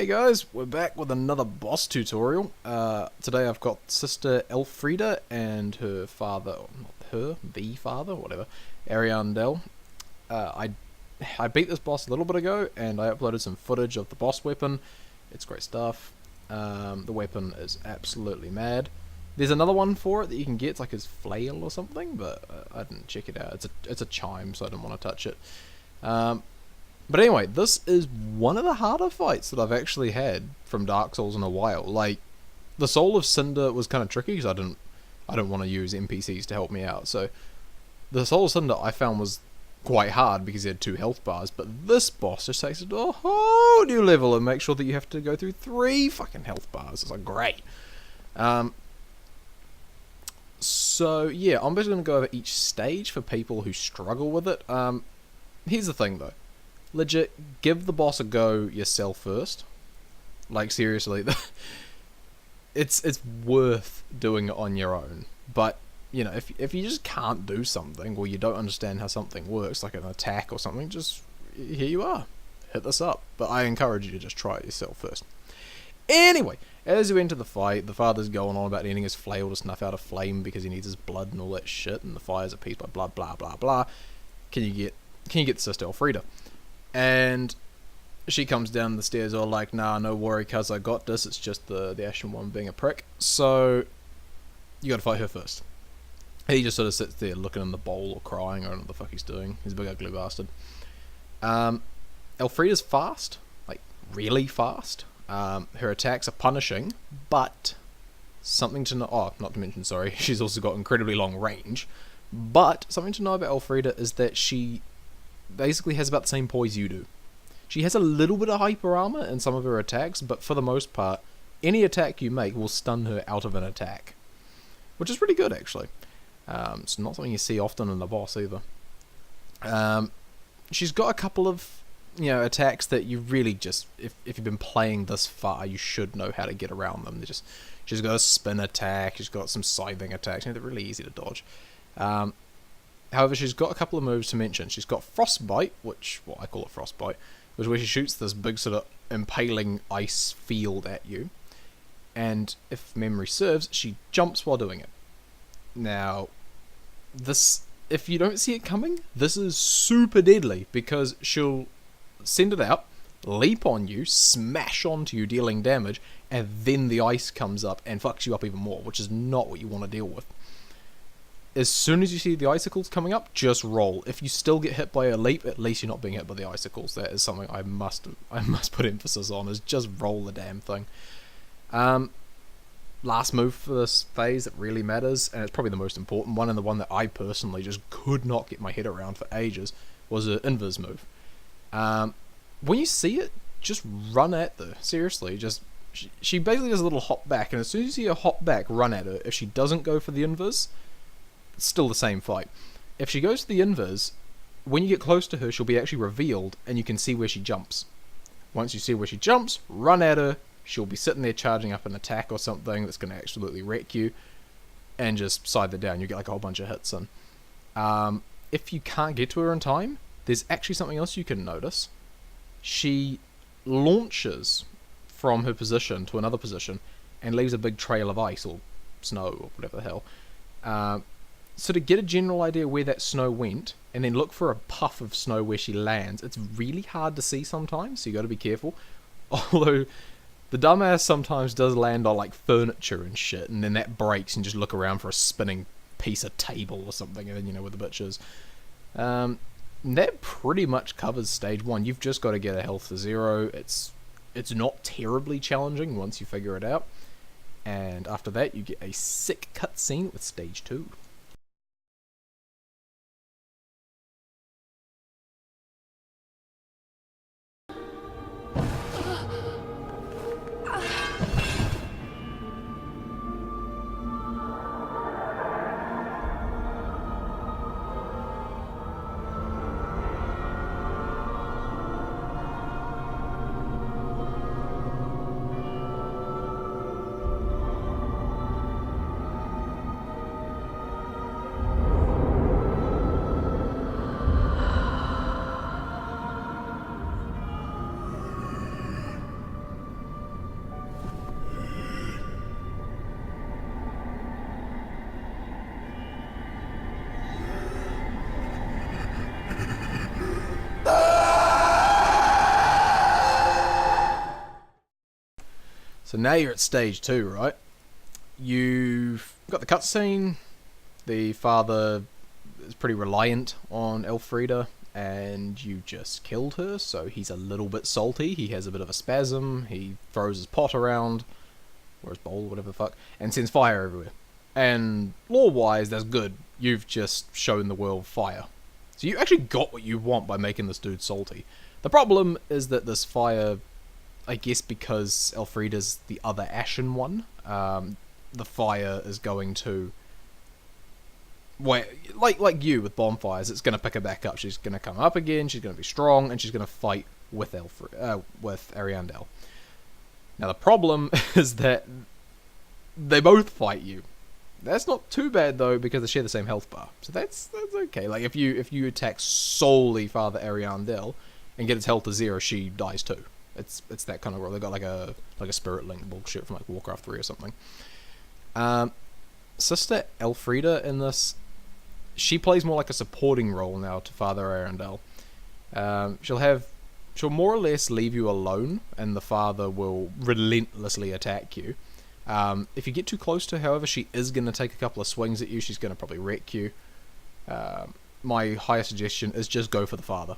Hey guys, we're back with another boss tutorial. Today I've got Sister Elfriede and her father, the father, whatever, Ariandel. I beat this boss a little bit ago and I uploaded some footage of the boss weapon. It's great stuff. The weapon is absolutely mad. There's another one for it that you can get, it's like his flail or something, but I didn't check it out. It's a chime, so I didn't want to touch it. But anyway, this is one of the harder fights that I've actually had from Dark Souls in a while. Like, the Soul of Cinder was kind of tricky because I didn't want to use NPCs to help me out. So the Soul of Cinder I found was quite hard because he had 2 health bars. But this boss just takes it to a whole new level and makes sure that you have to go through 3 fucking health bars. It's like great. So yeah, I'm basically going to go over each stage for people who struggle with it. Here's the thing though. Legit, give the boss a go yourself first. Like, seriously, it's worth doing it on your own. But, you know, if you just can't do something, or you don't understand how something works, like an attack or something, just, here you are. Hit this up. But I encourage you to just try it yourself first. Anyway, as you enter the fight, the father's going on about needing his flail to snuff out a flame because he needs his blood and all that shit, and the fire's appeased by blood, blah, blah, blah. Can you get Sister Elfriede? And she comes down the stairs all like, nah, no worry, cuz I got this, it's just the Ashen one being a prick. So, you gotta fight her first. He just sort of sits there looking in the bowl or crying, or I don't know what the fuck he's doing. He's a big ugly bastard. Elfriede's fast, like, really fast. Her attacks are punishing, but something to know, not to mention, sorry, she's also got incredibly long range. But, something to know about Elfriede is that she basically has about the same poise you do. She has a little bit of hyper armor in some of her attacks, but for the most part, any attack you make will stun her out of an attack, which is pretty good actually. It's not something you see often in the boss either. She's got a couple of attacks that you really just, if you've been playing this far, you should know how to get around them. She's got a spin attack, she's got some scything attacks, they're really easy to dodge. However, she's got a couple of moves to mention. She's got Frostbite, I call it Frostbite, which is where she shoots this big sort of impaling ice field at you. And if memory serves, she jumps while doing it. Now, if you don't see it coming, this is super deadly because she'll send it out, leap on you, smash onto you, dealing damage, and then the ice comes up and fucks you up even more, which is not what you want to deal with. As soon as you see the icicles coming up, just roll. If you still get hit by a leap, at least you're not being hit by the icicles. That is something I must put emphasis on, is just roll the damn thing. Last move for this phase that really matters, and it's probably the most important one, and the one that I personally just could not get my head around for ages, was an invis move. When you see it, just run at her. Seriously, she basically does a little hop back, and as soon as you see her hop back, run at her. If she doesn't go for the invis, it's still the same fight. If she goes to the invis, when you get close to her, she'll be actually revealed, and you can see where she jumps. Once you see where she jumps, run at her. She'll be sitting there charging up an attack or something that's going to absolutely wreck you, and just side that down. You get like a whole bunch of hits in. If you can't get to her in time, there's actually something else you can notice. She launches from her position to another position and leaves a big trail of ice or snow or whatever the hell. So to get a general idea where that snow went, and then look for a puff of snow where she lands, it's really hard to see sometimes, so you got to be careful. Although the dumbass sometimes does land on like furniture and shit, and then that breaks and just look around for a spinning piece of table or something, and then you know where the bitch is. That pretty much covers stage 1. You've just got to get a health to 0. It's not terribly challenging once you figure it out. And after that, you get a sick cutscene with stage 2. So now you're at stage 2, right? You've got the cutscene. The father is pretty reliant on Elfriede, and you just killed her, so he's a little bit salty. He has a bit of a spasm. He throws his pot around, or his bowl, whatever the fuck, and sends fire everywhere. And lore-wise, that's good. You've just shown the world fire. So you actually got what you want by making this dude salty. The problem is that this fire, I guess because Elfriede's the other ashen one, the fire is going to... Well, like you with bonfires, it's going to pick her back up. She's going to come up again, she's going to be strong, and she's going to fight with with Ariandel. Now the problem is that they both fight you. That's not too bad though, because they share the same health bar, so that's okay. Like if you attack solely Father Ariandel and get its health to 0, she dies too. It's that kind of role. They got like a spirit link bullshit from like Warcraft 3 or something. Sister Elfriede in this, she plays more like a supporting role now to Father Ariandel. She'll more or less leave you alone, and the father will relentlessly attack you. If you get too close to her, however, she is going to take a couple of swings at you. She's going to probably wreck you. My higher suggestion is just go for the father.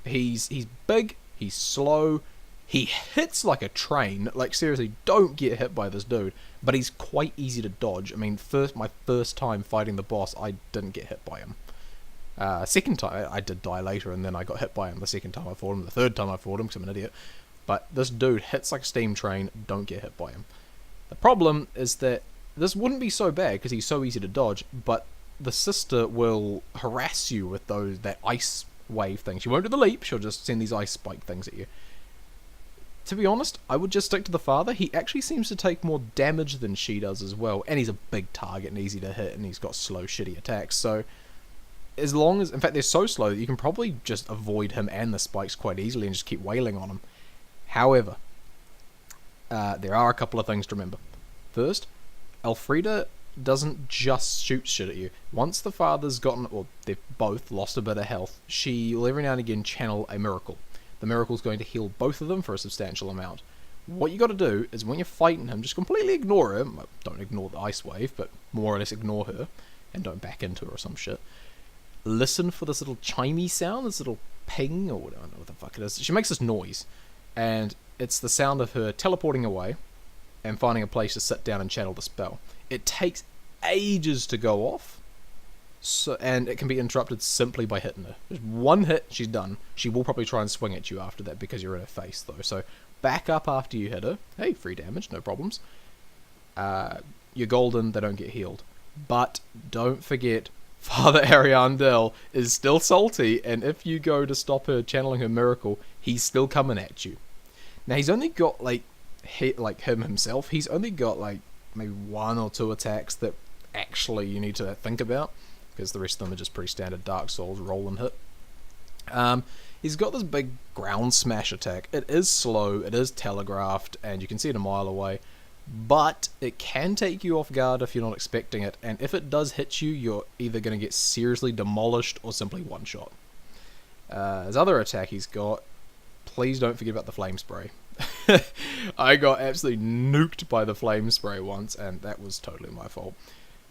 He's big, he's slow, he hits like a train. Like, seriously, don't get hit by this dude. But he's quite easy to dodge. I mean, my first time fighting the boss, I didn't get hit by him. Second time, I did die later, and then I got hit by him the second time I fought him. The third time I fought him, because I'm an idiot. But this dude hits like a steam train, don't get hit by him. The problem is that this wouldn't be so bad, because he's so easy to dodge, but the sister will harass you with that ice wave thing. She won't do the leap, she'll just send these ice spike things at you. To be honest, I would just stick to the father. He actually seems to take more damage than she does as well, and he's a big target and easy to hit, and he's got slow, shitty attacks, so as long as... In fact, they're so slow that you can probably just avoid him and the spikes quite easily and just keep wailing on him. However, there are a couple of things to remember. First, Elfriede doesn't just shoot shit at you. Once the father's gotten... Well, they've both lost a bit of health, she will every now and again channel a miracle. The miracle's going to heal both of them for a substantial amount. What you got to do is when you're fighting him, just completely ignore him. Don't ignore the ice wave, but more or less ignore her, and don't back into her or some shit. Listen for this little chimey sound, this little ping, or I don't know what the fuck it is. She makes this noise, and it's the sound of her teleporting away and finding a place to sit down and channel the spell. It takes ages to go off, and it can be interrupted simply by hitting her. Just one hit, she's done. She will probably try and swing at you after that because you're in her face, though. So back up after you hit her. Hey, free damage, no problems. You're golden, they don't get healed. But don't forget, Father Ariandel is still salty, and if you go to stop her channeling her miracle, he's still coming at you. Now, he's only got, like him himself, he's only got, like, maybe 1 or 2 attacks that actually you need to think about, because the rest of them are just pretty standard Dark Souls roll and hit. He's got this big ground smash attack. It is slow, it is telegraphed, and you can see it a mile away, but it can take you off guard if you're not expecting it, and if it does hit you, you're either going to get seriously demolished or simply one-shot. His other attack he's got, please don't forget about the flame spray. I got absolutely nuked by the flame spray once, and that was totally my fault.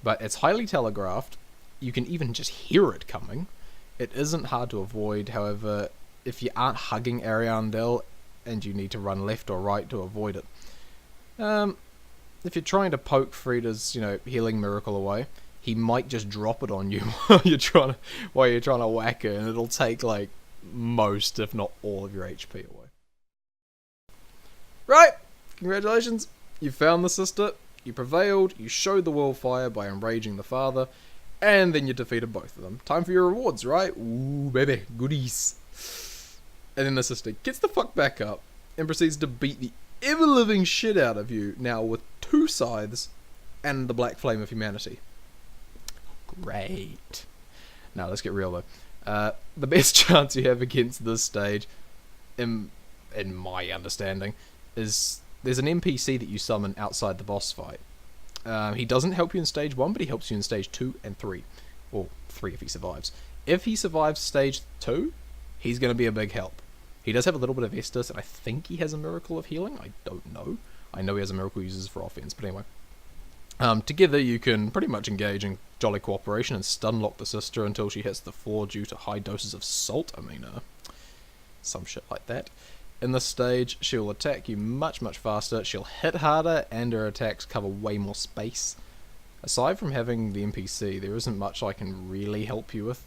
But it's highly telegraphed. You can even just hear it coming. It isn't hard to avoid, however, if you aren't hugging Ariandel and you need to run left or right to avoid it. If you're trying to poke Friede's, healing miracle away, he might just drop it on you while you're trying to whack her, and it'll take like most, if not all, of your HP away. Right, congratulations, you found the sister, you prevailed, you showed the world fire by enraging the father, and then you defeated both of them. Time for your rewards, right? Ooh, baby, goodies. And then the sister gets the fuck back up and proceeds to beat the ever-living shit out of you, now with 2 scythes and the black flame of humanity. Great. Now, let's get real though. The best chance you have against this stage, in my understanding, is there's an NPC that you summon outside the boss fight. He doesn't help you in stage 1, but he helps you in stage 2 and 3. Or 3 if he survives. If he survives stage 2, he's going to be a big help. He does have a little bit of Estus, and I think he has a miracle of healing. I don't know. I know he has a miracle uses for offense, but anyway. Together you can pretty much engage in jolly cooperation and stun lock the sister until she hits the floor due to high doses of salt. I mean, some shit like that. In this stage, she'll attack you much faster, she'll hit harder, and her attacks cover way more space. Aside from having the NPC, there isn't much I can really help you with,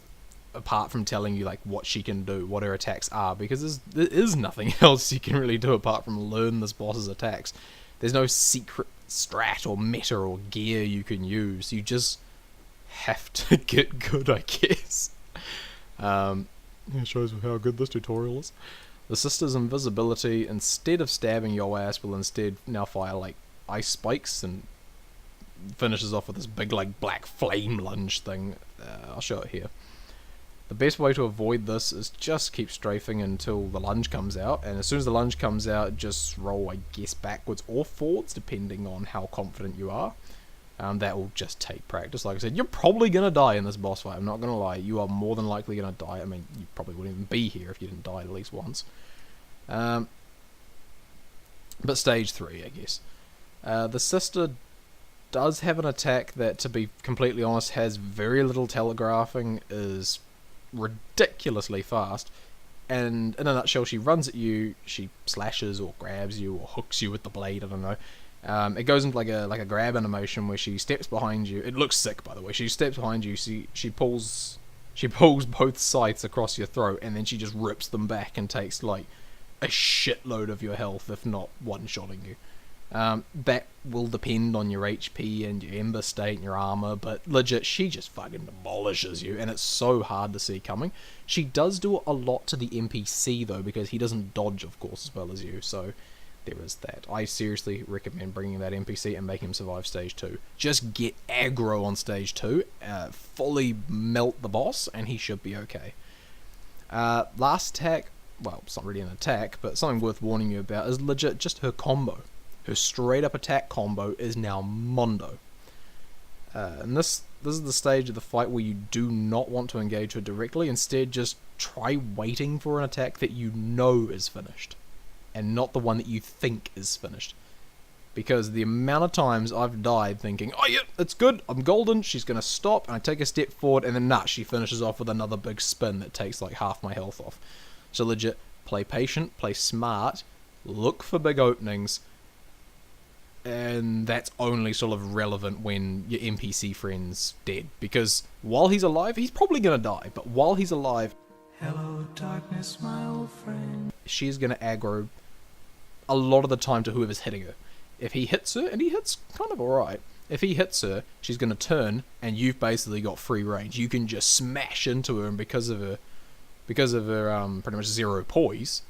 apart from telling you like what she can do, what her attacks are, because there is nothing else you can really do apart from learn this boss's attacks. There's no secret strat or meta or gear you can use. You just have to get good, I guess. It shows how good this tutorial is. The sister's invisibility, instead of stabbing your ass, will instead now fire like ice spikes and finishes off with this big like black flame lunge thing. I'll show it here. The best way to avoid this is just keep strafing until the lunge comes out, and as soon as the lunge comes out, just roll, I guess, backwards or forwards, depending on how confident you are. That will just take practice. Like I said, you're probably going to die in this boss fight, I'm not going to lie. You are more than likely going to die. I mean, you probably wouldn't even be here if you didn't die at least once. But stage 3, I guess. The sister does have an attack that, to be completely honest, has very little telegraphing, is ridiculously fast, and in a nutshell, she runs at you, she slashes or grabs you or hooks you with the blade, I don't know. It goes into like a grab animation where she steps behind you. It looks sick, by the way. She steps behind you, she pulls both scythes across your throat, and then she just rips them back and takes like a shitload of your health, if not one-shotting you. That will depend on your HP and your ember state and your armor, but legit, she just fucking demolishes you, and it's so hard to see coming. She does do a lot to the NPC though, because he doesn't dodge, of course, as well as you, so there is that. I seriously recommend bringing that NPC and making him survive stage 2. Just get aggro on stage 2, fully melt the boss, and he should be okay. Last attack, well, it's not really an attack, but something worth warning you about, is legit just her combo. Her straight up attack combo is now Mondo. And this is the stage of the fight where you do not want to engage her directly. Instead, just try waiting for an attack that you know is finished, and not the one that you think is finished. Because the amount of times I've died thinking, oh yeah, it's good, I'm golden, she's going to stop, and I take a step forward, and then she finishes off with another big spin that takes like half my health off. So legit, play patient, play smart, look for big openings, and that's only sort of relevant when your NPC friend's dead. Because while he's alive, he's probably going to die, but while he's alive, hello darkness, my old friend, she's going to aggro a lot of the time to whoever's hitting her. If he hits her, and he hits kind of alright, if he hits her, she's going to turn, and you've basically got free range. You can just smash into her, and because of her pretty much zero poise,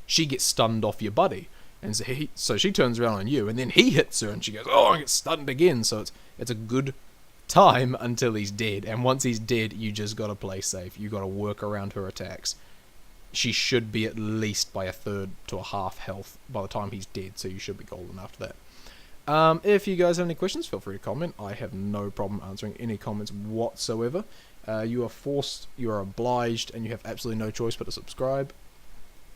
she gets stunned off your buddy. And so she turns around on you, and then he hits her, and she goes, oh, I get stunned again. So it's a good time until he's dead, and once he's dead, you just gotta play safe. You gotta work around her attacks. She should be at least by a third to a half health by the time he's dead, so you should be golden after that. If you guys have any questions, feel free to comment. I have no problem answering any comments whatsoever. You are forced, you are obliged, and you have absolutely no choice but to subscribe.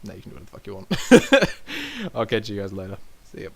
Now you can do whatever the fuck you want. I'll catch you guys later. See ya.